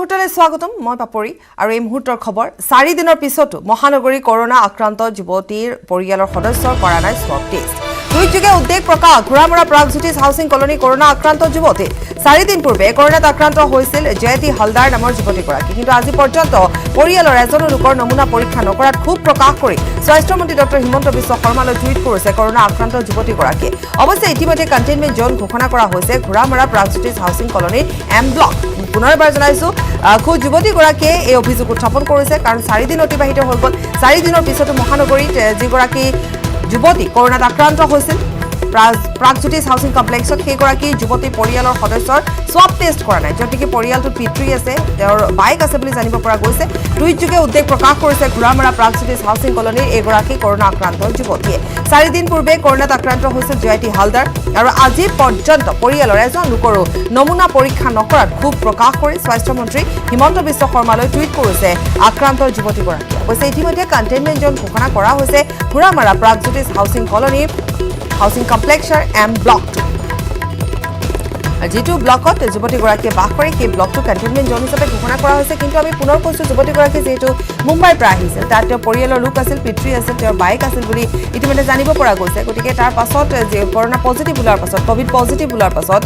মুহূৰ্তলৈ স্বাগতম মই পাপৰি আৰু এই মুহূৰ্তৰ খবৰ 4 দিনৰ পিছতো মহানগৰী কৰোনা আক্ৰান্ত যুৱতীৰ পৰিয়ালৰ সদস্যৰ কৰা নাই স্বাব টেষ্ট টুইটযোগে উদ্বেগ প্ৰকাশ Ghoramara Pragjyotish housing colony corona আক্ৰান্ত যুৱতী 4 দিন পূৰ্বে কৰোনাত আক্ৰান্ত হৈছিল জয়তী হালদাৰ নামৰ যুৱতীগৰাকী কিন্তু আজি পৰ্যন্ত পৰিয়ালৰ এজনো লোকৰ নমুনা পৰীক্ষা নকৰাত খুব প্ৰকাশ কৰি স্বাস্থ্যমন্ত্ৰী ডক্টৰ হিমন্ত বিশ্ব শৰ্মালৈ টুইট কৰিছে কৰোনা আক্ৰান্ত যুৱতীগৰাকী অৱশ্যে ইতিমধ্যে কণ্টেইনমেণ্ট জোন ঘোষণা কৰা হৈছে Ghoramara Pragjyotish housing কলনীৰ M block পুনৰবাৰ জনাইছো খুব যুৱতীগৰাকীয়ে এই অভিযোগ উত্থাপন কৰিছে কাৰণ 4 দিন অতিবাহিত হৈ গ'ল 4 দিনৰ পিছতো মহানগৰীত যিগৰাকী যুৱতী কৰোনাত আক্ৰান্ত হৈছিল প্ৰাগজ্যোতিষ হাউচিং কমপ্লেক্সত সেইগৰাকী যুৱতী পৰিয়ালৰ সদস্যৰ স্বাব টেষ্ট কৰা নাই যদিকে পৰিয়ালটোত পিতৃ আছে তেওঁৰ বাইক আছে বুলি জানিব পৰা গৈছে টুইটযোগে উদ্বেগ প্ৰকাশ কৰিছে ঘোৰামৰা প্ৰাগজ্যোতিষ হাউচিং কলনীৰ এগৰাকী কৰোনা আক্ৰান্ত যুৱতীয়ে 4 দিন পূৰ্বে কৰোনাত আক্ৰান্ত হৈছিল জয়তী হালদাৰ আৰু আজি পৰ্যন্ত পৰিয়ালৰ এজন লোকৰো নমুনা পৰীক্ষা নকৰাত খুব প্ৰকাশ কৰি স্বাস্থ্যমন্ত্ৰী হিমন্ত বিশ্ব শৰ্মালৈ টুইট কৰিছে আক্ৰান্ত যুৱতীগৰাকী অৱশ্যে ইতিমধ্যে কণ্টেইনমেণ্ট জোন ঘোষণা কৰা হৈছে Ghoramara Pragjyotish housing কলনীৰ housing কমপ্লেক্সৰ M ব্লকটো যেটো ব্লকত যুৱতীগৰাকীয়ে বাস কৰে সেই ব্লকটো কণ্টেইনমেণ্ট জোন হিচাপে ঘোষণা কৰা হৈছে কিন্তু আমি পুনৰ কৈছো যুৱতীগৰাকী যেটো মুম্বাইৰ পৰা আহিছিল তাত তেওঁ পৰিয়ালৰ লোক আছিল পিতৃ আছিল তেওঁৰ বাইক আছিল বুলি ইতিমধ্যে জানিব পৰা গৈছে গতিকে তাৰ পাছত যে কৰোনা পজিটিভ ওলাৰ পাছত কোভিড পজিটিভ ওলাৰ পাছত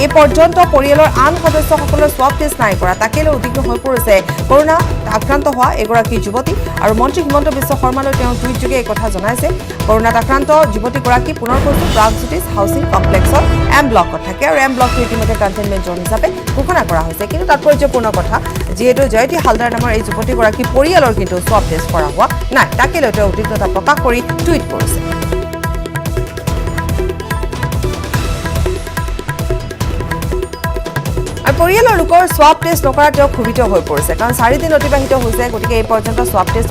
এই পৰ্যন্ত পৰিয়ালৰ আন সদস্যসকলৰ স্বাব টেষ্ট নাই কৰা তাকেলৈ উদ্বিগ্ন হৈ পৰিছে কৰোনা আক্ৰান্ত হোৱা এগৰাকী যুৱতী আৰু মন্ত্ৰী হিমন্ত বিশ্ব শৰ্মালৈ তেওঁ টুইটযোগে এই কথা জনাইছে কৰোনাত আক্ৰান্ত যুৱতীগৰাকী পুনৰ কৈছো প্ৰাগজ্যোতিষ হাউচিং কমপ্লেক্সত এম ব্লকত থাকে আৰু এম ব্লকটো ইতিমধ্যে কণ্টেইনমেণ্ট জোন হিচাপে ঘোষণা কৰা হৈছে কিন্তু তাৎপৰ্যপূৰ্ণ কথা যিহেতু জয়তী হালদাৰ নামৰ এই যুৱতীগৰাকী পৰিয়ালৰ কিন্তু স্বাব টেষ্ট কৰা হোৱা নাই তাকেলৈ তেওঁ উদ্বিগ্নতা প্ৰকাশ কৰি টুইট কৰিছে আৰু পৰিয়ালৰ লোকৰ স্বাব টেষ্ট নকৰা তেওঁ ক্ষোভিত হৈ পৰিছে কাৰণ 4 দিন অতিবাহিত হৈছে গতিকে এই পৰ্যন্ত স্বাব টেষ্ট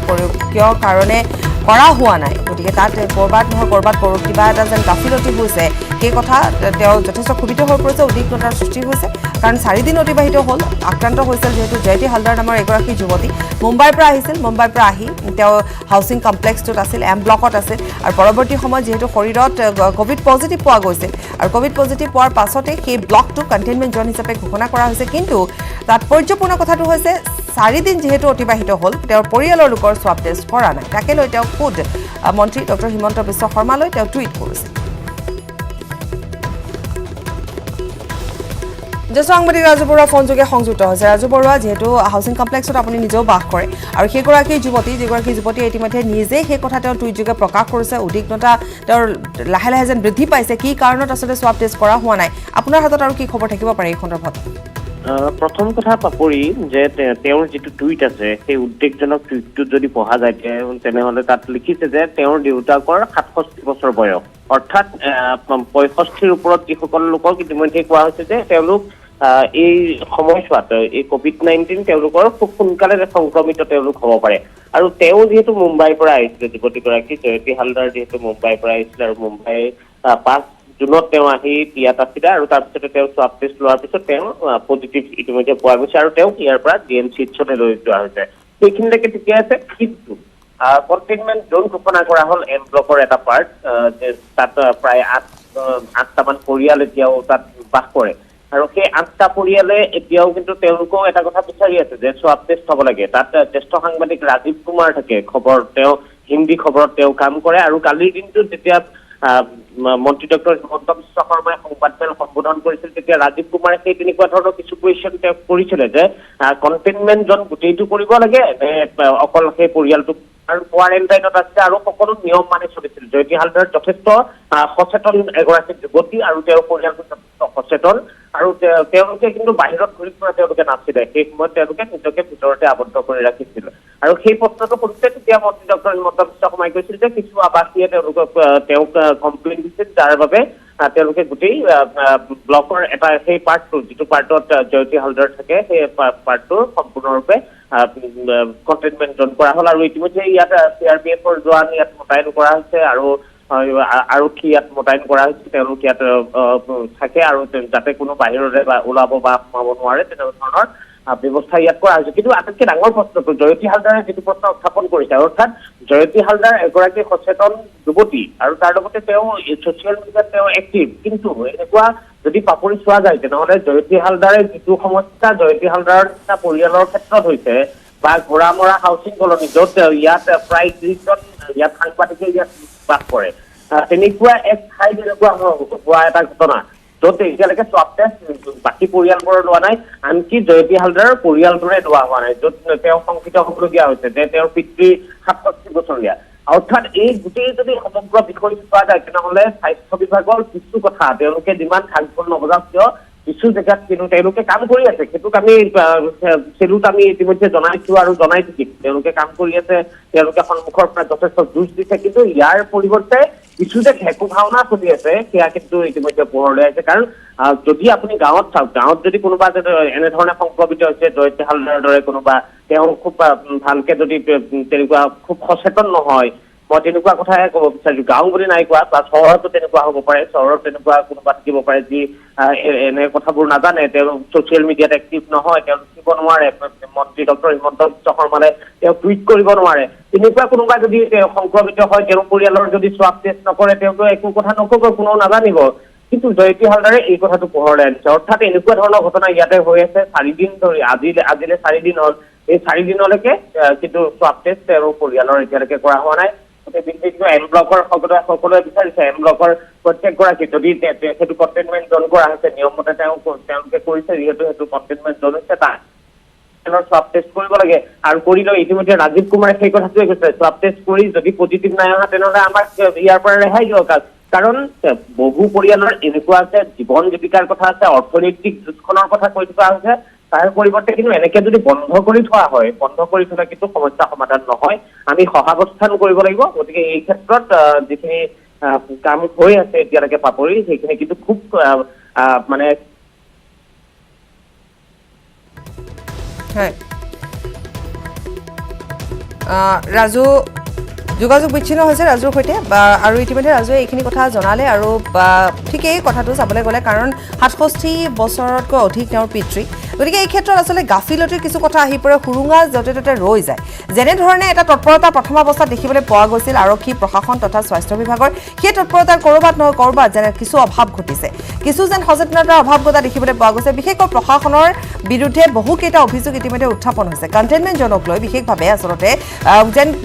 কিয় কাৰণে কৰা হোৱা নাই গতিকে তাত কৰবাত নহয় কৰবাত কিবা এটা যেন গাফিলতি হৈছে সেই কথা তেওঁ যথেষ্ট ক্ষোভিত হৈ পৰিছে উদ্বিগ্নতাৰ সৃষ্টি হৈছে কাৰণ 4 দিন অতিবাহিত হ'ল আক্ৰান্ত হৈছিল যেহেতু জয়তী হালদাৰ নামৰ এগৰাকী যুৱতী মুম্বাইৰ পৰা আহিছিল মুম্বাইৰ পৰা আহি তেওঁ হাউচিং কমপ্লেক্সটোত আছিল এম ব্লকত আছিল আৰু পৰৱৰ্তী সময়ত যেহেতু শৰীৰত কোভিড পজিটিভ পোৱা গৈছিল আৰু কোভিড পজিটিভ পোৱাৰ পাছতে সেই ব্লকটো কণ্টেইনমেণ্ট জোন হিচাপে ঘোষণা কৰা হৈছে কিন্তু তাৎপৰ্যপূৰ্ণ কথাটো হৈছে 4 দিন যেহেতু অতিবাহিত হ'ল তেওঁৰ পৰিয়ালৰ লোকৰ স্বাব টেষ্ট কৰা নাই তাকে লৈ তেওঁ খুদ মন্ত্ৰী ডক্টৰ হিমন্ত বিশ্ব শৰ্মালৈ তেওঁ টুইট কৰিছে জ্যেষ্ঠ সাংবাদিক ৰাজু বৰুৱা ফোনযোগে সংযুক্ত হৈছে ৰাজু বৰুৱা যেহেতু হাউচিং কমপ্লেক্সত আপুনি নিজেও বাস কৰে আৰু সেইগৰাকী যুৱতী ইতিমধ্যে নিজে সেই কথা তেওঁ টুইটযোগে প্ৰকাশ কৰিছে উদ্বিগ্নতা তেওঁৰ লাহে লাহে যেন বৃদ্ধি পাইছে কি কাৰণত আচলতে স্বাব টেষ্ট কৰা হোৱা নাই আপোনাৰ হাতত আৰু কি খবৰ থাকিব পাৰে এই সন্দৰ্ভত প্ৰথম কথা পাপৰি যে তেওঁৰ যিটো টুইট আছে সেই উদ্বেগজনক টুইটটো যদি পঢ়া যায় তেনেহলে তাত লিখিছে যে তেওঁৰ দেউতাকৰ 67 বছৰ বয়স অৰ্থাৎ 65ৰ ওপৰত যিসকল লোকক ইতিমধ্যে কোৱা হৈছে যে তেওঁলোক এই সময়ছোৱাত এই কোভিড-19 তেওঁলোকৰ খুব সোনকালে সংক্ৰমিত তেওঁলোক হ'ব পাৰে আৰু তেওঁ যেহেতু মুম্বাইৰ পৰা আহিছিল যুৱতীগৰাকী জয়তী হালদাৰ যেহেতু মুম্বাইৰ পৰা আহিছিল আৰু মুম্বাই 5 জুনত তেওঁ আহি ইয়াত আছিলে আৰু তাৰপিছতে তেওঁ স্বাব টেষ্ট লোৱাৰ পিছত তেওঁ পজিটিভ ইতিমধ্যে পোৱা গৈছে আৰু তেওঁক ইয়াৰ পৰা ডিএমচিএইচলৈ লৈ যোৱা হৈছে সেইখিনিলৈকে ঠিকে আছে কিন্তু কণ্টেইনমেণ্ট জোন ঘোষণা কৰা হ'ল এম ব্লকৰ এটা পাৰ্ট যে তাত প্ৰায় 8টামান পৰিয়াল এতিয়াও তাত বাস কৰে আৰু সেই 8টা পৰিয়ালে এতিয়াও কিন্তু তেওঁলোকেও এটা কথা বিচাৰি আছে যে স্বাব টেষ্ট হ'ব লাগে তাত জ্যেষ্ঠ সাংবাদিক ৰাজীৱ কুমাৰ থাকে খবৰ তেওঁ হিন্দী খবৰত তেওঁ কাম কৰে আৰু কালিৰ দিনটোত যেতিয়া মন্ত্ৰী ডক্টৰ হিমন্ত বিশ্ব শৰ্মাই সংবাদমেল সম্বোধন কৰিছিল তেতিয়া ৰাজীৱ কুমাৰে সেই তেনেকুৱা ধৰণৰ কিছু কুৱেশ্যন তেওঁ কৰিছিলে যে কণ্টেইনমেণ্ট জোন গোটেইটো কৰিব লাগে অকল সেই পৰিয়ালটোক আৰু কোৱাৰেণ্টাইনত আছে আৰু সকলো নিয়ম মানি চলিছিল জয়তী হালদাৰ যথেষ্ট সচেতন এগৰাকী যুৱতী আৰু তেওঁৰ পৰিয়ালটো যথেষ্ট সচেতন আৰু তেওঁলোকে কিন্তু বাহিৰত ঘূৰি ফুৰা তেওঁলোকে নাছিলে সেই সময়ত তেওঁলোকে নিজকে ভিতৰতে আবদ্ধ কৰি ৰাখিছিল আৰু সেই প্ৰশ্নটো কৰোঁতে তেতিয়া মন্ত্ৰী ডক্টৰ হিমন্ত বিশ্ব শৰ্মাই কৈছিল যে কিছু আৱাসীয়ে তেওঁক কমপ্লেইন দিছিল যাৰ বাবে তেওঁলোকে গোটেই ব্লকৰ এটা সেই পাৰ্টটো যিটো পাৰ্টত জয়তী হালদাৰ থাকে সেই পাৰ্টটো সম্পূৰ্ণৰূপে কণ্টেইনমেণ্ট জোন কৰা হ'ল আৰু ইতিমধ্যে ইয়াত CRPFৰ জোৱান ইয়াত মোতায়েন কৰা হৈছে আৰু আৰক্ষী ইয়াত মোতায়েন কৰা হৈছে তেওঁলোক ইয়াত থাকে আৰু যাতে কোনো বাহিৰৰে ওলাব বা সোমাব নোৱাৰে তেনেধৰণৰ ব্যৱস্থা ইয়াত কৰা হৈছে কিন্তু আটাইতকৈ ডাঙৰ প্ৰশ্নটো জয়তী হালদাৰে যিটো প্ৰশ্ন উত্থাপন কৰিছে অৰ্থাৎ জয়তী হালদাৰ এগৰাকী সচেতন যুৱতী আৰু তাৰ লগতে তেওঁ ছ'চিয়েল মিডিয়াত তেওঁ এক্টিভ কিন্তু এনেকুৱা যদি পাপৰি চোৱা যায় তেনেহ'লে জয়তী হালদাৰে যিটো সমস্যা জয়তী হালদাৰৰ নিচিনা পৰিয়ালৰ ক্ষেত্ৰত হৈছে বা ঘোঁৰামৰা হাউচিং কলনী য'ত ইয়াত প্ৰায় 30জন ইয়াত সাংবাদিকে ইয়াত বাস কৰে তেনেকুৱা এক ঠাই তেনেকুৱা হোৱা এটা ঘটনা য'ত এতিয়ালৈকে স্বাব টেষ্ট বাকী পৰিয়ালবোৰৰ লোৱা নাই আনকি জয়তী হালদাৰৰ পৰিয়ালটোৰে লোৱা হোৱা নাই য'ত তেওঁ শংকিত হ'বলগীয়া হৈছে যে তেওঁৰ পিতৃ 67 বছৰীয়া অৰ্থাৎ এই গোটেই যদি সমগ্ৰ বিষয়টো চোৱা যায় তেনেহ'লে স্বাস্থ্য বিভাগৰ কিছু কথা তেওঁলোকে যিমান খালফুল নবজাওক কিয় কিছু জেগাত কিন্তু তেওঁলোকে কাম কৰি আছে সেইটোক আমি চেলুট আমি ইতিমধ্যে জনাইছো আৰু জনাই থাকিম তেওঁলোকে কাম কৰি আছে তেওঁলোকে সন্মুখৰ পৰা যথেষ্ট যুঁজ দিছে কিন্তু ইয়াৰ পৰিৱৰ্তে কিছু যে ঘেকু ভাওনা চলি আছে সেয়া কিন্তু ইতিমধ্যে পোহৰলৈ আহিছে কাৰণ যদি আপুনি গাঁৱত চাওক গাঁৱত যদি কোনোবা এনেধৰণে সংক্ৰমিত হৈছে জয়তী হালদাৰৰ দৰে কোনোবা তেওঁ খুব ভালকে যদি তেনেকুৱা খুব সচেতন নহয় মই তেনেকুৱা কথাই ক'ব বিচাৰিছো গাঁও বুলি নাই কোৱা বা চহৰতো তেনেকুৱা হ'ব পাৰে চহৰত তেনেকুৱা কোনোবা থাকিব পাৰে যি এনে কথাবোৰ নাজানে তেওঁ ছ'চিয়েল মিডিয়াত এক্টিভ নহয় তেওঁ লিখিব নোৱাৰে মন্ত্ৰী ডক্টৰ হিমন্ত বিশ্ব শৰ্মাৰে তেওঁ টুইট কৰিব নোৱাৰে তেনেকুৱা কোনোবা যদি সংক্ৰমিত হয় তেওঁৰ পৰিয়ালৰ যদি স্বাব টেষ্ট নকৰে তেওঁতো একো কথা নক'ব কোনো নাজানিব কিন্তু জয়তী হালদাৰে এই কথাটো পোহৰলৈ আনিছে অৰ্থাৎ এনেকুৱা ধৰণৰ ঘটনা ইয়াতে হৈ আছে 4 দিন ধৰি আজিলে 4 দিন হ'ল এই 4 দিনলৈকে কিন্তু স্বাব টেষ্ট তেওঁৰ পৰিয়ালৰ এতিয়ালৈকে কৰা হোৱা নাই এম ব্লকৰ সকলোৱে বিচাৰিছে এম ব্লকৰ প্ৰত্যেকগৰাকী যদি সেইটো কণ্টেইনমেণ্ট জ'ন কৰা হৈছে নিয়মমতে তেওঁলোকে কৰিছে যিহেতু সেইটো কণ্টেইনমেণ্ট জ'ন হৈছে তাৰ স্বাব টেষ্ট কৰিব লাগে আৰু কৰিলেও ইতিমধ্যে ৰাজীৱ কুমাৰে সেই কথাটোৱে কৈছে স্বাব টেষ্ট কৰি যদি পজিটিভ নাই অহা তেনেহ'লে আমাক ইয়াৰ পৰা ৰেহাই দিয়ক কাৰণ বহু পৰিয়ালৰ এনেকুৱা আছে জীৱন জীৱিকাৰ কথা আছে অৰ্থনৈতিক যুঁজখনৰ কথা কৈ থকা হৈছে তাৰ পৰিৱৰ্তে কিন্তু এনেকে যদি বন্ধ কৰি থোৱা হয় বন্ধ কৰি থলে কিন্তু সমস্যা সমাধান নহয় আমি সহাৱস্থান কৰিব লাগিব গতিকে এই ক্ষেত্ৰত যিখিনি কাম হৈ আছে এতিয়ালৈকে পাপৰি সেইখিনি কিন্তু খুব মানে ৰাজু যোগাযোগ বিচ্ছিন্ন হৈছে ৰাজুৰ সৈতে আৰু ইতিমধ্যে ৰাজুৱে এইখিনি কথা জনালে আৰু ঠিকেই কথাটো চাবলৈ গ'লে কাৰণ 67 বছৰতকৈ অধিক তেওঁৰ পিতৃ গতিকে এই ক্ষেত্ৰত আচলতে গাফিলতিৰ কিছু কথা আহি পৰে সুৰুঙা য'তে ত'তে ৰৈ যায় যেনেধৰণে এটা তৎপৰতা প্ৰথম অৱস্থাত দেখিবলৈ পোৱা গৈছিল আৰক্ষী প্ৰশাসন তথা স্বাস্থ্য বিভাগৰ সেই তৎপৰতাৰ ক'ৰবাত নহয় ক'ৰবাত যেনে কিছু অভাৱ ঘটিছে কিছু যেন সচেতনতাৰ অভাৱ ঘটা দেখিবলৈ পোৱা গৈছে বিশেষকৈ প্ৰশাসনৰ বিৰুদ্ধে বহুকেইটা অভিযোগ ইতিমধ্যে উত্থাপন হৈছে কণ্টেইনমেণ্ট জ'নক লৈ বিশেষভাৱে আচলতে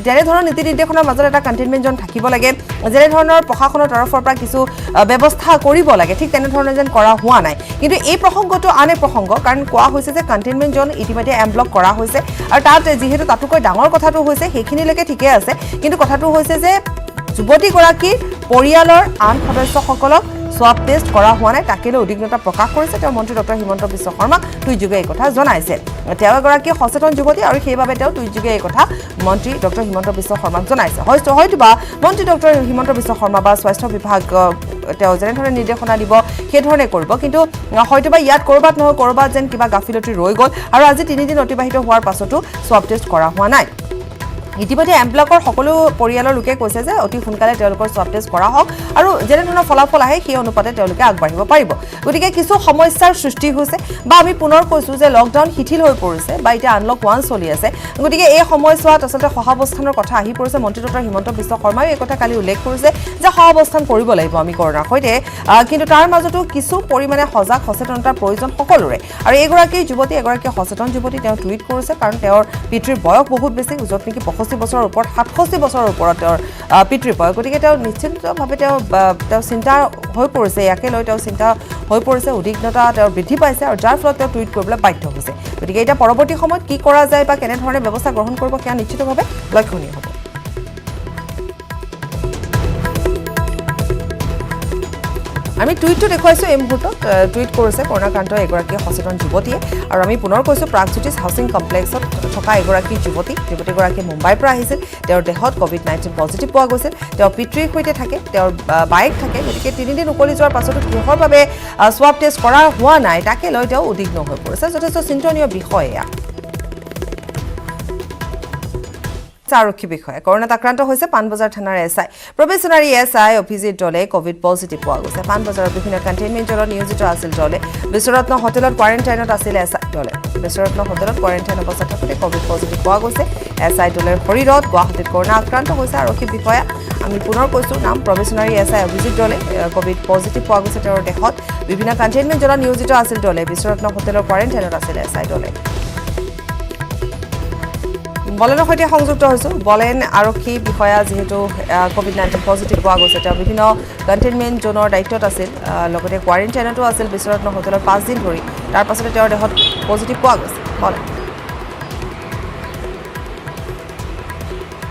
যেনেধৰণৰ নীতি নিৰ্দেশনাৰ মাজত এটা কণ্টেইনমেণ্ট জ'ন থাকিব লাগে যেনেধৰণৰ প্ৰশাসনৰ তৰফৰ পৰা কিছু ব্যৱস্থা কৰিব লাগে ঠিক তেনেধৰণে যেন কৰা হোৱা নাই কিন্তু এই প্ৰসংগটো আন এক প্ৰসংগ কাৰণ কোৱা হৈছে যে কণ্টেইনমেণ্ট জ'ন ইতিমধ্যে এম ব্লক কৰা হৈছে আৰু তাত যিহেতু তাতোকৈ ডাঙৰ কথাটো হৈছে সেইখিনিলৈকে ঠিকে আছে কিন্তু কথাটো হৈছে যে যুৱতীগৰাকীৰ পৰিয়ালৰ আন সদস্যসকলক স্বাব টেষ্ট কৰা হোৱা নাই তাকে লৈ উদ্বিগ্নতা প্ৰকাশ কৰিছে তেওঁ মন্ত্ৰী ডক্টৰ হিমন্ত বিশ্ব শৰ্মাক টুইটযোগে এই কথা জনাইছে তেওঁ এগৰাকী সচেতন যুৱতী আৰু সেইবাবে তেওঁ টুইটযোগে এই কথা মন্ত্ৰী ডক্টৰ হিমন্ত বিশ্ব শৰ্মাক জনাইছে হয়তোবা মন্ত্ৰী ডক্টৰ হিমন্ত বিশ্ব শৰ্মা বা স্বাস্থ্য বিভাগ তেওঁ যেনেধৰণে নিৰ্দেশনা দিব সেইধৰণে কৰিব কিন্তু হয়তোবা ইয়াত ক'ৰবাত নহয় ক'ৰবাত যেন কিবা গাফিলতি ৰৈ গ'ল আৰু আজি 3 দিন অতিবাহিত হোৱাৰ পাছতো স্বাব টেষ্ট কৰা হোৱা নাই ইতিমধ্যে এম ব্লকৰ সকলো পৰিয়ালৰ লোকে কৈছে যে অতি সোনকালে তেওঁলোকৰ স্বাব টেষ্ট কৰা হওক আৰু যেনেধৰণৰ ফলাফল আহে সেই অনুপাতে তেওঁলোকে আগবাঢ়িব পাৰিব গতিকে কিছু সমস্যাৰ সৃষ্টি হৈছে বা আমি পুনৰ কৈছোঁ যে লকডাউন শিথিল হৈ পৰিছে বা এতিয়া আনলক 1 চলি আছে গতিকে এই সময়ছোৱাত আচলতে সহাৱস্থানৰ কথা আহি পৰিছে মন্ত্ৰী ডক্টৰ হিমন্ত বিশ্ব শৰ্মাই এই কথা কালি উল্লেখ কৰিছে যে সহাৱস্থান কৰিব লাগিব আমি কৰোনাৰ সৈতে কিন্তু তাৰ মাজতো কিছু পৰিমাণে সজাগ সচেতনতাৰ প্ৰয়োজন সকলোৰে আৰু এগৰাকী যুৱতী এগৰাকী সচেতন যুৱতী তেওঁ টুইট কৰিছে কাৰণ তেওঁৰ পিতৃৰ বয়স বহুত বেছি য'ত নেকি 65 বছৰৰ ওপৰত 67 বছৰৰ ওপৰত তেওঁৰ পিতৃৰ বয়স গতিকে তেওঁ নিশ্চিতভাৱে তেওঁ চিন্তা হৈ পৰিছে ইয়াকে লৈ তেওঁ চিন্তা হৈ পৰিছে উদ্বিগ্নতা তেওঁৰ বৃদ্ধি পাইছে আৰু যাৰ ফলত তেওঁ টুইট কৰিবলৈ বাধ্য হৈছে গতিকে এতিয়া পৰৱৰ্তী সময়ত কি কৰা যায় বা কেনেধৰণে ব্যৱস্থা গ্ৰহণ কৰিব সেয়া নিশ্চিতভাৱে লক্ষণীয় হ'ব আমি টুইটটো দেখুৱাইছোঁ এই মুহূৰ্তত টুইট কৰিছে কৰুণাকান্ত এগৰাকী সচেতন যুৱতীয়ে আৰু আমি পুনৰ কৈছোঁ প্ৰাগজ্যোতিষ হাউচিং কমপ্লেক্সত থকা এগৰাকী যুৱতীগৰাকী মুম্বাইৰ পৰা আহিছিল তেওঁৰ দেহত COVID-19 পজিটিভ পোৱা গৈছিল তেওঁৰ পিতৃৰ সৈতে থাকে তেওঁৰ বাইক থাকে গতিকে 3 দিন উকলি যোৱাৰ পাছতো কিহৰ বাবে স্বাব টেষ্ট কৰা হোৱা নাই তাকে লৈ তেওঁ উদ্বিগ্ন হৈ পৰিছে যথেষ্ট চিন্তনীয় বিষয় এয়া আৰক্ষী বিষয়া কৰোনাত আক্ৰান্ত হৈছে পাণবজাৰ থানাৰ এছআই প্ৰবেশনাৰী এছআই অভিজিত দলে কোভিড পজিটিভ পোৱা গৈছে পাণবজাৰৰ বিভিন্ন কণ্টেইনমেণ্ট জোনত নিয়োজিত আছিল দলে বিশ্বৰত্ন হোটেলত কোৱাৰেণ্টাইনত আছিল এছআই দলে বিশ্বৰত্ন হোটেলত কোৱাৰেণ্টাইন অৱস্থাত থাকোঁতে কোভিড পজিটিভ পোৱা গৈছে এছআই দলৰ শৰীৰত গুৱাহাটীত কৰোনা আক্ৰান্ত হৈছে আৰক্ষী বিষয়া আমি পুনৰ কৈছোঁ নাম প্ৰবেশনাৰী এছআই অভিজিত দলে কোভিড পজিটিভ পোৱা গৈছে তেওঁৰ দেহত বিভিন্ন কণ্টেইনমেণ্ট জোনত নিয়োজিত আছিল দলে বিশ্বৰত্ন হোটেলৰ কোৱাৰেণ্টাইনত আছিল এছআই দলে বলেনৰ সৈতে সংযুক্ত হৈছোঁ বলেন আৰক্ষী বিষয়া যিহেতু কোভিড-19 পজিটিভ পোৱা গৈছে তেওঁ বিভিন্ন কণ্টেইনমেণ্ট জোনৰ দায়িত্বত আছিল লগতে কোৱাৰেণ্টাইনতো আছিল বিশ্বৰত্ন হোটেলত 5 দিন ধৰি তাৰ পাছতে তেওঁৰ দেহত পজিটিভ পোৱা গৈছে বলেন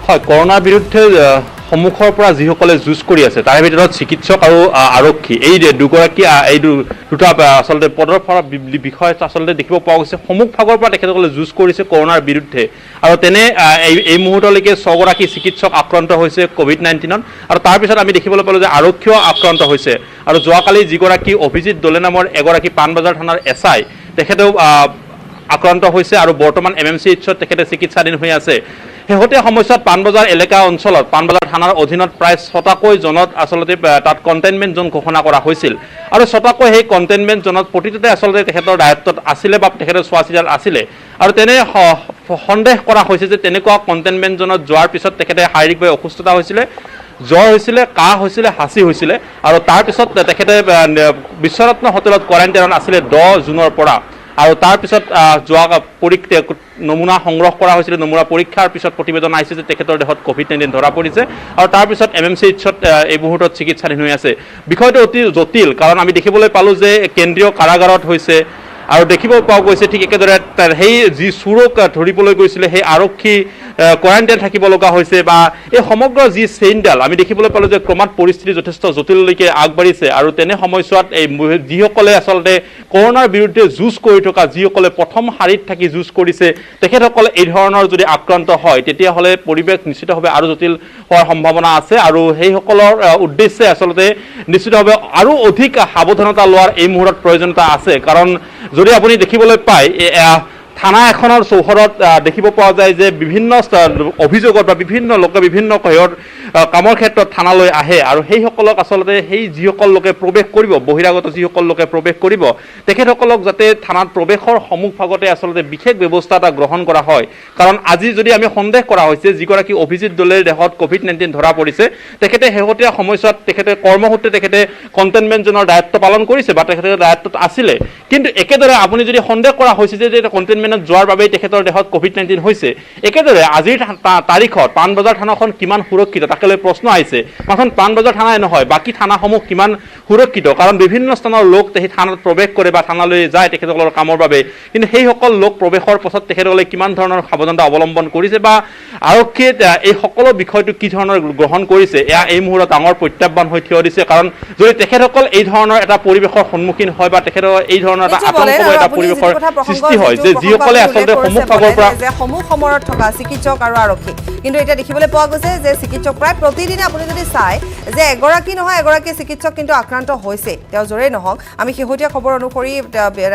হয় কৰোনাৰ বিৰুদ্ধে সন্মুখৰ পৰা যিসকলে যুঁজ কৰি আছে তাৰে ভিতৰত চিকিৎসক আৰু আৰক্ষী এই দুগৰাকী এই দুটা আচলতে পদৰ পৰা বিষয় আচলতে দেখিব পোৱা গৈছে সন্মুখ ভাগৰ পৰা তেখেতসকলে যুঁজ কৰিছে কৰোনাৰ বিৰুদ্ধে আৰু তেনে এই মুহূৰ্তলৈকে 6 গৰাকী চিকিৎসক আক্ৰান্ত হৈছে কোভিড-19ত আৰু তাৰ পিছত আমি দেখিবলৈ পালোঁ যে আৰক্ষীও আক্ৰান্ত হৈছে আৰু যোৱাকালি যিগৰাকী অভিজিত দলে নামৰ এগৰাকী পাণবজাৰ থানাৰ এছআই তেখেতেও আক্ৰান্ত হৈছে আৰু বৰ্তমান MMCHত তেখেতে চিকিৎসাধীন হৈ আছে শেহতীয়া সময়ছোৱাত পাণবজাৰ এলেকা অঞ্চলত পাণবজাৰ থানাৰ অধীনত প্ৰায় 6টাকৈ জনত আচলতে তাত কণ্টেইনমেণ্ট জোন ঘোষণা কৰা হৈছিল আৰু 6টাকৈ সেই কণ্টেইনমেণ্ট জোনত প্ৰতিটোতে আচলতে তেখেতৰ দায়িত্বত আছিলে বা তেখেতৰ চোৱাচিতাত আছিলে আৰু তেনে সন্দেহ কৰা হৈছে যে তেনেকুৱা কণ্টেইনমেণ্ট জোনত যোৱাৰ পিছত তেখেতে শাৰীৰিকভাৱে অসুস্থতা হৈছিলে জ্বৰ হৈছিলে কাহ হৈছিলে হাঁচি হৈছিলে আৰু তাৰ পিছত তেখেতে বিশ্বৰত্ন হোটেলত কোৱাৰেণ্টাইনত আছিলে 10 জুনৰ পৰা আৰু তাৰ পিছত যোৱা নমুনা সংগ্ৰহ কৰা হৈছিল নমুনা পৰীক্ষাৰ পিছত প্ৰতিবেদন আহিছে যে তেখেতৰ দেহত কোভিড-19 ধৰা পৰিছে আৰু তাৰ পিছত MMCHত এই মুহূৰ্তত চিকিৎসাধীন হৈ আছে বিষয়টো অতি জটিল কাৰণ আমি দেখিবলৈ পালোঁ যে কেন্দ্ৰীয় কাৰাগাৰত হৈছে আৰু দেখিব পোৱা গৈছে ঠিক একেদৰে সেই যি চুৰক ধৰিবলৈ গৈছিলে সেই আৰক্ষী কোৱাৰেণ্টাইন থাকিব লগা হৈছে বা এই সমগ্ৰ যি চেইনডাল আমি দেখিবলৈ পালোঁ যে ক্ৰমাৎ পৰিস্থিতি যথেষ্ট জটিললৈকে আগবাঢ়িছে আৰু তেনে সময়ছোৱাত এই যিসকলে আচলতে কৰোনাৰ বিৰুদ্ধে যুঁজ কৰি থকা যিসকলে প্ৰথম শাৰীত থাকি যুঁজ কৰিছে তেখেতসকলে এই ধৰণৰ যদি আক্ৰান্ত হয় তেতিয়াহ'লে পৰিৱেশ নিশ্চিতভাৱে আৰু জটিল হোৱাৰ সম্ভাৱনা আছে আৰু সেইসকলৰ উদ্দেশ্যে আচলতে নিশ্চিতভাৱে আৰু অধিক সাৱধানতা লোৱাৰ এই মুহূৰ্তত প্ৰয়োজনীয়তা আছে কাৰণ যদি আপুনি দেখিবলৈ পায় থানা এখনৰ চৌহদত দেখিব পোৱা যায় যে বিভিন্ন অভিযোগত বা বিভিন্ন লোকে বিভিন্ন কামৰ ক্ষেত্ৰত থানালৈ আহে আৰু সেইসকলক আচলতে সেই যিসকল লোকে প্ৰৱেশ কৰিব বহিৰাগত যিসকল লোকে প্ৰৱেশ কৰিব তেখেতসকলক যাতে থানাত প্ৰৱেশৰ সন্মুখভাগতে আচলতে বিশেষ ব্যৱস্থা এটা গ্ৰহণ কৰা হয় কাৰণ আজি যদি আমি সন্দেহ কৰা হৈছে যিগৰাকী অভিজিত দলেৰ দেহত কোভিড-19 ধৰা পৰিছে তেখেতে শেহতীয়া সময়ছোৱাত তেখেতে কৰ্মসূত্ৰে তেখেতে কণ্টেইনমেণ্ট জোনৰ দায়িত্ব পালন কৰিছে বা তেখেতে দায়িত্বত আছিলে কিন্তু একেদৰে আপুনি যদি সন্দেহ কৰা হৈছে যে কণ্টেইনমেণ্ট যোৱাৰ বাবে তেখেতৰ দেহত কোভিড-19 হৈছে একেদৰে আজিৰ তাৰিখত পাণবজাৰ থানাখন কিমান সুৰক্ষিত তাকে লৈ প্ৰশ্ন আহিছে মাথন পাণবজাৰ থানাই নহয় বাকী থানাসমূহ কিমান সুৰক্ষিত কাৰণ বিভিন্ন স্থানৰ লোক সেই থানাত প্ৰৱেশ কৰে বা থানালৈ যায় তেখেতসকলৰ কামৰ বাবে কিন্তু সেইসকল লোক প্ৰৱেশৰ পাছত তেখেতসকলে কিমান ধৰণৰ সাৱধানতা অৱলম্বন কৰিছে বা আৰক্ষীয়ে এই সকলো বিষয়টো কি ধৰণৰ গ্ৰহণ কৰিছে এয়া এই মুহূৰ্তত ডাঙৰ প্ৰত্যাহ্বান হৈ থিয় দিছে কাৰণ যদি তেখেতসকল এই ধৰণৰ এটা পৰিৱেশৰ সন্মুখীন হয় বা তেখেতৰ এই ধৰণৰ এটা আতংকময় এটা পৰিৱেশৰ সৃষ্টি হয় যে যিসকলে আচলতে সমূহ সময়ত থকা চিকিৎসক আৰু আৰক্ষী কিন্তু এতিয়া দেখিবলৈ পোৱা গৈছে যে চিকিৎসক প্ৰায় প্ৰতিদিনে আপুনি যদি চাই যে এগৰাকী নহয় এগৰাকী চিকিৎসক কিন্তু আক্ৰান্ত হৈছে তেওঁ জোৰেই নহওক আমি শেহতীয়া খবৰ অনুসৰি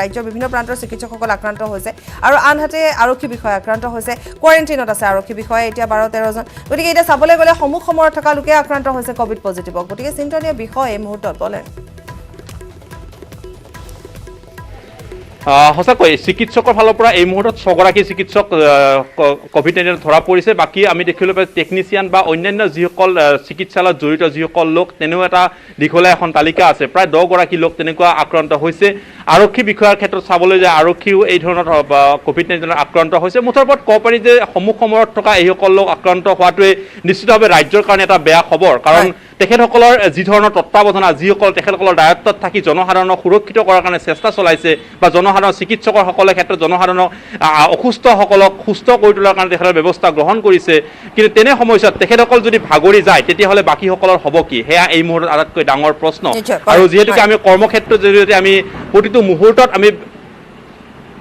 ৰাজ্যৰ বিভিন্ন প্ৰান্তৰ চিকিৎসকসকল আক্ৰান্ত হৈছে আৰু আনহাতে আৰক্ষী বিষয়া আক্ৰান্ত হৈছে কোৱাৰেণ্টাইনত আছে আৰক্ষী বিষয়া এতিয়া 12-13 জন গতিকে এতিয়া চাবলৈ গ'লে সমূহ সময়ত থকা লোকে আক্ৰান্ত হৈছে কোভিড পজিটিভক গতিকে চিন্তনীয় বিষয় এই মুহূৰ্তত বলে সঁচাকৈ চিকিৎসকৰ ফালৰ পৰা এই মুহূৰ্তত 6 গৰাকী চিকিৎসক কোভিড-19 ধৰা পৰিছে বাকী আমি দেখিবলৈ পাই টেকনিচিয়ান বা অন্যান্য যিসকল চিকিৎসালয়ত জড়িত যিসকল লোক তেনেও এটা দীঘলীয়া এখন তালিকা আছে প্ৰায় 10 গৰাকী লোক তেনেকুৱা আক্ৰান্ত হৈছে আৰক্ষী বিষয়াৰ ক্ষেত্ৰত চাবলৈ যে আৰক্ষীও এই ধৰণৰ কোভিড-19 আক্ৰান্ত হৈছে মুঠৰ ওপৰত ক'ব পাৰি যে সন্মুখ সময়ত থকা এইসকল লোক আক্ৰান্ত হোৱাটোৱে নিশ্চিতভাৱে ৰাজ্যৰ কাৰণে এটা বেয়া খবৰ কাৰণ তেখেতসকলৰ যি ধৰণৰ তত্ত্বাৱধান যিসকল তেখেতসকলৰ দায়িত্বত থাকি জনসাধাৰণক সুৰক্ষিত কৰাৰ কাৰণে চেষ্টা চলাইছে বা জনসাধাৰণ চিকিৎসকসকলৰ ক্ষেত্ৰত জনসাধাৰণক অসুস্থসকলক সুস্থ কৰি তোলাৰ কাৰণে তেখেতৰ ব্যৱস্থা গ্ৰহণ কৰিছে কিন্তু তেনে সময়ছোৱাত তেখেতসকল যদি ভাগৰি যায় তেতিয়াহ'লে বাকীসকলৰ হ'ব কি সেয়া এই মুহূৰ্তত আটাইতকৈ ডাঙৰ প্ৰশ্ন আৰু যিহেতুকে আমি কৰ্মক্ষেত্ৰৰ জৰিয়তে আমি প্ৰতিটো মুহূৰ্তত আমি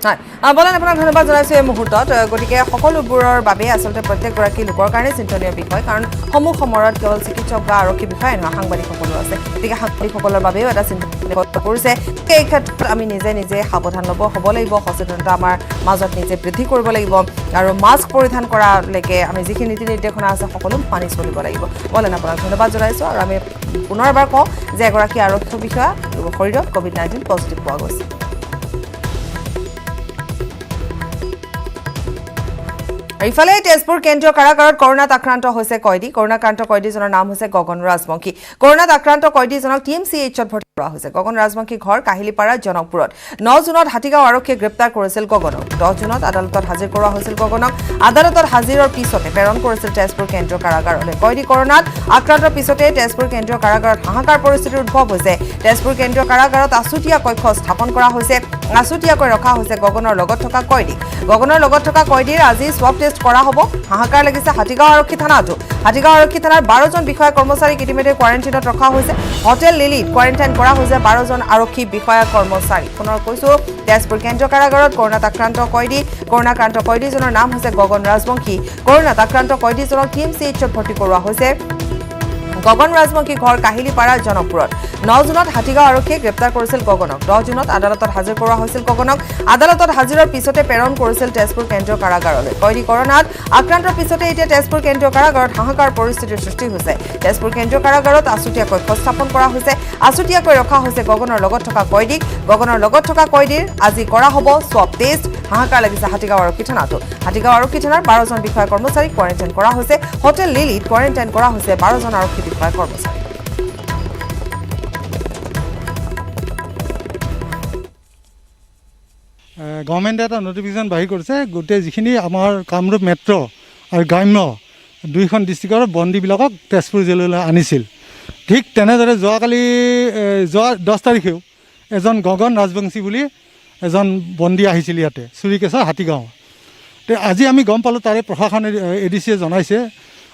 হয় বলেন আপোনাক ধন্যবাদ জনাইছোঁ এই মুহূৰ্তত গতিকে সকলোবোৰৰ বাবে আচলতে প্ৰত্যেকগৰাকী লোকৰ কাৰণে চিন্তনীয় বিষয় কাৰণ সমূহ সময়ত কেৱল চিকিৎসক বা আৰক্ষী বিষয়াই নহয় সাংবাদিকসকলো আছে গতিকে সাংবাদিকসকলৰ বাবেও এটা চিন্তনীয় কৰিছে এই ক্ষেত্ৰত আমি নিজে নিজে সাৱধান হ'ব লাগিব সচেতনতা আমাৰ মাজত নিজে বৃদ্ধি কৰিব লাগিব আৰু মাস্ক পৰিধান কৰালৈকে আমি যিখিনি নীতি নিৰ্দেশনা আছে সকলো মানি চলিব লাগিব বলেন আপোনাক ধন্যবাদ জনাইছোঁ আৰু আমি পুনৰ এবাৰ কওঁ যে এগৰাকী আৰক্ষী বিষয়া শৰীৰত COVID-19 পজিটিভ পোৱা গৈছে ইফালে তেজপুৰ কেন্দ্ৰীয় কাৰাগাৰত কৰোনাত আক্ৰান্ত হৈছে কয়দী কৰোনাক্ৰান্ত কয়দীজনৰ নাম হৈছে গগন ৰাজবংশী কৰোনাত আক্ৰান্ত কয়দীজনক TMCHত ভৰ্তি কৰা হৈছে গগন ৰাজবংশী ঘৰ কাহিলীপাৰা জনকপুৰত 9 জুনত হাতীগাঁও আৰক্ষীয়ে গ্ৰেপ্তাৰ কৰিছিল গগনক 10 জুনত আদালতত হাজিৰ কৰোৱা হৈছিল গগনক আদালতত হাজিৰৰ পিছতে প্ৰেৰণ কৰিছিল তেজপুৰ কেন্দ্ৰীয় কাৰাগাৰলৈ কয়দী কৰোনাত আক্ৰান্তৰ পিছতে তেজপুৰ কেন্দ্ৰীয় কাৰাগাৰত হাহাকাৰ পৰিস্থিতিৰ উদ্ভৱ হৈছে তেজপুৰ কেন্দ্ৰীয় কাৰাগাৰত আছুতীয়া কক্ষ স্থাপন কৰা হৈছে আছুতীয়াকৈ ৰখা হৈছে গগনৰ লগত থকা কয়দী গগনৰ লগত থকা কয়দীৰ আজি স্বাব টেষ্ট কৰা হ'ব হাহাকাৰ লাগিছে হাতীগাঁও আৰক্ষী থানাতো হাতীগাঁও আৰক্ষী থানাৰ 12 জন বিষয়া কৰ্মচাৰীক ইতিমধ্যে কোৱাৰেণ্টাইনত ৰখা হৈছে হোটেল লিলিত কোৱাৰেণ্টাইন কৰা হৈছে 12 জন আৰক্ষী বিষয়া কৰ্মচাৰী পুনৰ কৈছো তেজপুৰ কেন্দ্ৰীয় কাৰাগাৰত কৰোনাত আক্ৰান্ত কয়দীজনৰ নাম হৈছে গগন ৰাজবংশী কৰোনাত আক্ৰান্ত কয়দীজনক TMCHত ভৰ্তি কৰোৱা হৈছে গগন ৰাজবংশী ঘৰ কাহিলীপাৰা জনকপুৰত 9 জুনত হাতীগাঁও আৰক্ষীয়ে গ্ৰেপ্তাৰ কৰিছিল গগনক 10 জুনত আদালতত হাজিৰ কৰোৱা হৈছিল গগনক আদালতত হাজিৰৰ পিছতে প্ৰেৰণ কৰিছিল তেজপুৰ কেন্দ্ৰীয় কাৰাগাৰলৈ কয়দী কৰোনাত আক্ৰান্তৰ পিছতে এতিয়া তেজপুৰ কেন্দ্ৰীয় কাৰাগাৰত হাহাকাৰ পৰিস্থিতিৰ সৃষ্টি হৈছে তেজপুৰ কেন্দ্ৰীয় কাৰাগাৰত আছুতীয়া কক্ষ স্থাপন কৰা হৈছে আছুতীয়াকৈ ৰখা হৈছে গগনৰ লগত থকা কয়দীক গগনৰ লগত থকা কয়দীৰ আজি কৰা হ'ব স্বাব টেষ্ট হাহাকাৰ লাগিছে হাতীগাঁও আৰক্ষী থানাতো হাতীগাঁও আৰক্ষী থানাৰ 12 জন বিষয়া কৰ্মচাৰীক কোৱাৰেণ্টাইন কৰা হৈছে হোটেল লিলিত কোৱাৰেণ্টাইন কৰা হৈছে 12 জন আৰক্ষী বিষয়া কৰ্মচাৰী গভৰ্ণমেণ্টে এটা নটিফিকেশ্যন বাহিৰ কৰিছে গোটেই যিখিনি আমাৰ কামৰূপ মেট্ৰ' আৰু গ্ৰাম্য দুইখন ডিষ্ট্ৰিক্টৰ বন্দীবিলাকক তেজপুৰ জেললৈ আনিছিল ঠিক তেনেদৰে যোৱাকালি 10 তাৰিখেও এজন গগন ৰাজবংশী বুলি এজন বন্দী আহিছিল ইয়াতে চুৰিকেশ্বৰ হাতীগাঁও আজি আমি গম পালোঁ তাৰে প্ৰশাসনে ADCয়ে জনাইছে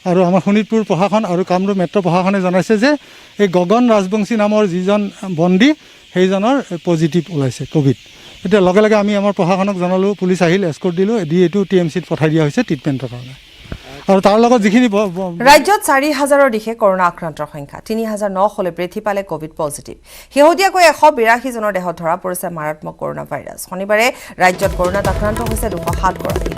আৰু আমাৰ শোণিতপুৰ প্ৰশাসন আৰু কামৰূপ মেট্ৰ' প্ৰশাসনে জনাইছে যে এই গগন ৰাজবংশী নামৰ যিজন বন্দী সেইজনৰ পজিটিভ ওলাইছে কোভিড এতিয়া লগে লগে আমি আমাৰ প্ৰশাসনক জনালোঁ পুলিচ আহিল এস্কৰ্ট দিলোঁ দি এইটো TMCত পঠাই দিয়া হৈছে ট্ৰিটমেণ্টৰ কাৰণে আৰু তাৰ লগত যিখিনি ৰাজ্যত 4,000ৰ দিশে কৰোনা আক্ৰান্তৰ সংখ্যা 3,900লৈ বৃদ্ধি পালে কোভিড পজিটিভ শেহতীয়াকৈ 182 জনৰ দেহত ধৰা পৰিছে মাৰাত্মক কৰোনা ভাইৰাছ শনিবাৰে ৰাজ্যত কৰোনাত আক্ৰান্ত হৈছে 207 গৰাকী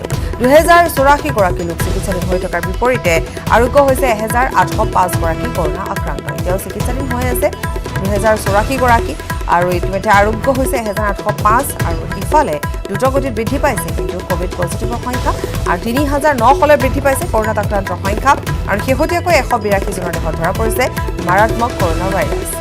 2084 গৰাকী লোক চিকিৎসাধীন হৈ থকাৰ বিপৰীতে আৰোগ্য হৈছে 1,805 গৰাকী কৰোনা আক্ৰান্ত এতিয়াও চিকিৎসাধীন হৈ আছে 2084 গৰাকী আৰু ইতিমধ্যে আৰোগ্য হৈছে 1,805 আৰু ইফালে দ্ৰুতগতিত বৃদ্ধি পাইছে কিন্তু কোভিড পজিটিভৰ সংখ্যা আৰু 3,900লৈ বৃদ্ধি পাইছে কৰোনাত আক্ৰান্তৰ সংখ্যা আৰু শেহতীয়াকৈ 182 জনৰ দেহত ধৰা পৰিছে মাৰাত্মক কৰোনা ভাইৰাছ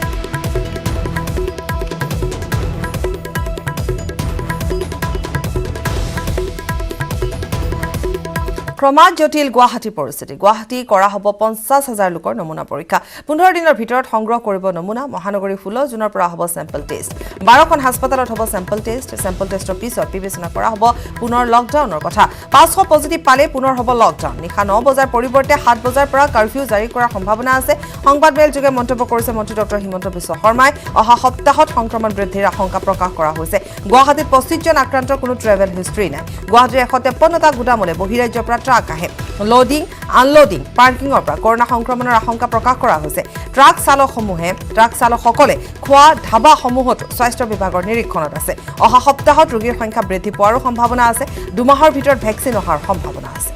ক্ৰমাৎ জটিল গুৱাহাটী পৰিস্থিতি গুৱাহাটী কৰা হ'ব 50,000 লোকৰ নমুনা পৰীক্ষা 15 দিনৰ ভিতৰত সংগ্ৰহ কৰিব নমুনা মহানগৰী 16 জুনৰ পৰা হ'ব চেম্পল টেষ্ট 12খন হাস্পতালত হ'ব চেম্পল টেষ্টৰ পিছত বিবেচনা কৰা হ'ব পুনৰ লকডাউনৰ কথা 500 পজিটিভ পালে পুনৰ হ'ব লকডাউন নিশা 9 বজাৰ পৰিৱৰ্তে 7 বজাৰ পৰা কাৰফিউ জাৰি কৰাৰ সম্ভাৱনা আছে সংবাদমেল যোগে মন্তব্য কৰিছে মন্ত্ৰী ডক্টৰ হিমন্ত বিশ্ব শৰ্মাই অহা সপ্তাহত সংক্ৰমণ বৃদ্ধিৰ আশংকা প্ৰকাশ কৰা হৈছে গুৱাহাটীত 25 জন আক্ৰান্তৰ কোনো ট্ৰেভেল হিষ্ট্ৰী নাই গুৱাহাটীৰ 153টা গুদামলৈ বহিৰাজ্যৰ পৰা ট্ৰাক আহে লোডিং আনলোডিং পাৰ্কিঙৰ পৰা কৰোনা সংক্ৰমণৰ আশংকা প্ৰকাশ কৰা হৈছে ট্ৰাক চালকসকলে খোৱা ধাবাসমূহত স্বাস্থ্য বিভাগৰ নিৰীক্ষণত আছে অহা সপ্তাহত ৰোগীৰ সংখ্যা বৃদ্ধি পোৱাৰো সম্ভাৱনা আছে 2 মাহৰ ভিতৰত ভেকচিন অহাৰ সম্ভাৱনা আছে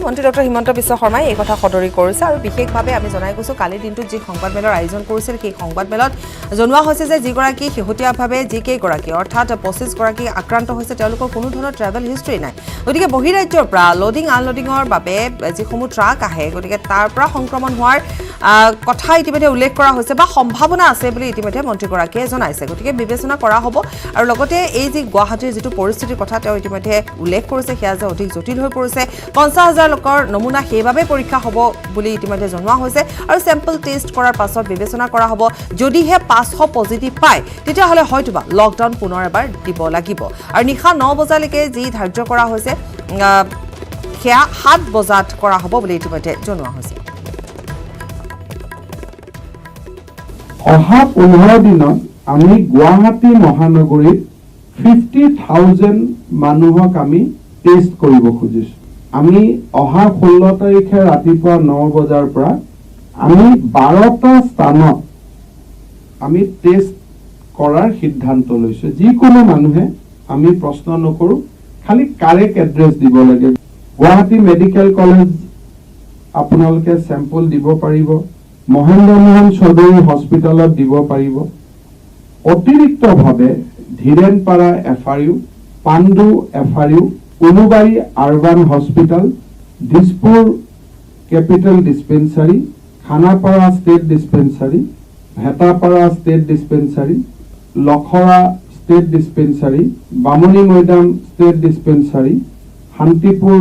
মন্ত্ৰী ডক্টৰ হিমন্ত বিশ্ব শৰ্মাই এই কথা সদৰি কৰিছে আৰু বিশেষভাৱে আমি জনাই গৈছোঁ কালিৰ দিনটোত যি সংবাদমেলৰ আয়োজন কৰিছিল সেই সংবাদমেলত জনোৱা হৈছে যে যিগৰাকী শেহতীয়াভাৱে যিকেইগৰাকী অৰ্থাৎ 25 গৰাকী আক্ৰান্ত হৈছে তেওঁলোকৰ কোনো ধৰণৰ ট্ৰেভেল হিষ্ট্ৰী নাই গতিকে বহিৰাজ্যৰ পৰা লোডিং আনলোডিঙৰ বাবে যিসমূহ ট্ৰাক আহে গতিকে তাৰ পৰা সংক্ৰমণ হোৱাৰ কথা ইতিমধ্যে উল্লেখ কৰা হৈছে বা সম্ভাৱনা আছে বুলি ইতিমধ্যে মন্ত্ৰীগৰাকীয়ে জনাইছে গতিকে বিবেচনা কৰা হ'ব আৰু লগতে এই যি গুৱাহাটীৰ যিটো পৰিস্থিতিৰ কথা তেওঁ ইতিমধ্যে উল্লেখ কৰিছে সেয়া যে অধিক জটিল হৈ পৰিছে 50,000 লোকৰ নমুনা সেইভাৱে পৰীক্ষা হ'ব বুলি ইতিমধ্যে জনোৱা হৈছে আৰু চেম্পল টেষ্ট কৰাৰ পাছত বিবেচনা কৰা হ'ব যদিহে 500 পজিটিভ পায় তেতিয়াহ'লে হয়তোবা লকডাউন পুনৰ এবাৰ দিব লাগিব আৰু নিশা 9 বজালৈকে যি ধাৰ্য কৰা হৈছে সেয়া 7 বজাত কৰা হ'ব বুলি ইতিমধ্যে জনোৱা হৈছে অহা 15 দিনত আমি গুৱাহাটী মহানগৰীত 50,000 মানুহক আমি টেষ্ট কৰিব খুজিছো। আমি অহা 16 তাৰিখে ৰাতিপুৱা 9 বজাৰ পৰা আমি 12টা স্থানত আমি টেষ্ট কৰাৰ সিদ্ধান্ত লৈছো। যিকোনো মানুহে আমি প্ৰশ্ন নকৰো, খালি কাৰেক্ট এড্ৰেছ দিব লাগে। গুৱাহাটী মেডিকেল কলেজ আপোনালোকে চেম্পল দিব পাৰিব, মহেন্দ্ৰ মোহন চৌধুৰী হস্পিটেলত দিব পাৰিব। অতিৰিক্তভাৱে Dhirenpara FRU, Pandu FRU, Ulubari urban hospital, Dispur capital dispensary, Khanapara state dispensary, Bhetapara state dispensary, Lakhra state dispensary, Bamuni Maidam state dispensary, Shantipur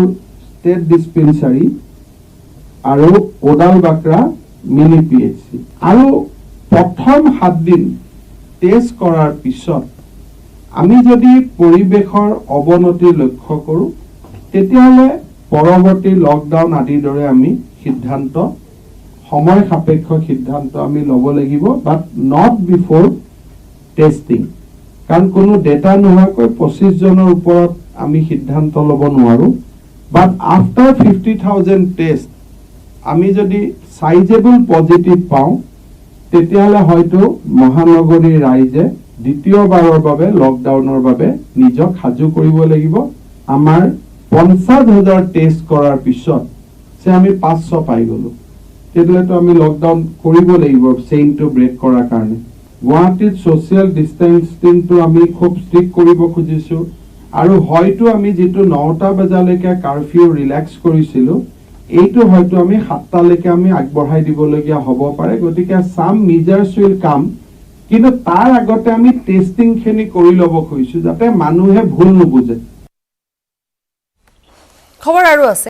state dispensary আৰু ওদালবাকৰা মিনি PHC। আৰু প্ৰথম 7 দিন টেষ্ট কৰাৰ পিছত আমি যদি পৰিৱেশৰ অৱনতি লক্ষ্য কৰোঁ, তেতিয়াহ'লে পৰৱৰ্তী লকডাউন আদিৰ দৰে আমি সিদ্ধান্ত, সময় সাপেক্ষ সিদ্ধান্ত আমি ল'ব লাগিব, বাট নট বিফৰ টেষ্টিং। কাৰণ কোনো ডেটা নোহোৱাকৈ 25 জনৰ ওপৰত আমি সিদ্ধান্ত ল'ব নোৱাৰোঁ। বাট আফটাৰ 50,000 টেষ্ট আমি যদি চাইজেবল পজিটিভ পাওঁ, তেতিয়াহ'লে হয়তো মহানগৰীৰ ৰাইজে দ্বিতীয়বাৰৰ বাবে লকডাউনৰ বাবে নিজক সাজু কৰিব লাগিব। আমাৰ 50,000 টেষ্ট কৰাৰ পিছত যে আমি 500 পাই গ'লো, তেতিয়াহ'লেতো আমি লকডাউন কৰিব লাগিব চেইনটো ব্ৰেক কৰাৰ কাৰণে। গুৱাহাটীত ছ'চিয়েল ডিষ্টেন্সিংটো আমি খুব ষ্ট্ৰিক্ট কৰিব খুজিছোঁ। আৰু হয়তো আমি যিটো 9টা বজালৈকে কাৰফিউ ৰিলেক্স কৰিছিলোঁ, এইটো হয়তো আমি 7টালৈকে আমি আগবঢ়াই দিবলগীয়া হ'ব পাৰে। গতিকে চাম মেজাৰ্ছ উইল কাম, কিন্তু তাৰ আগতে আমি টেষ্টিংখিনি কৰি ল'ব খুজিছোঁ, যাতে মানুহে ভুল নুবুজে। খবৰ আৰু আছে।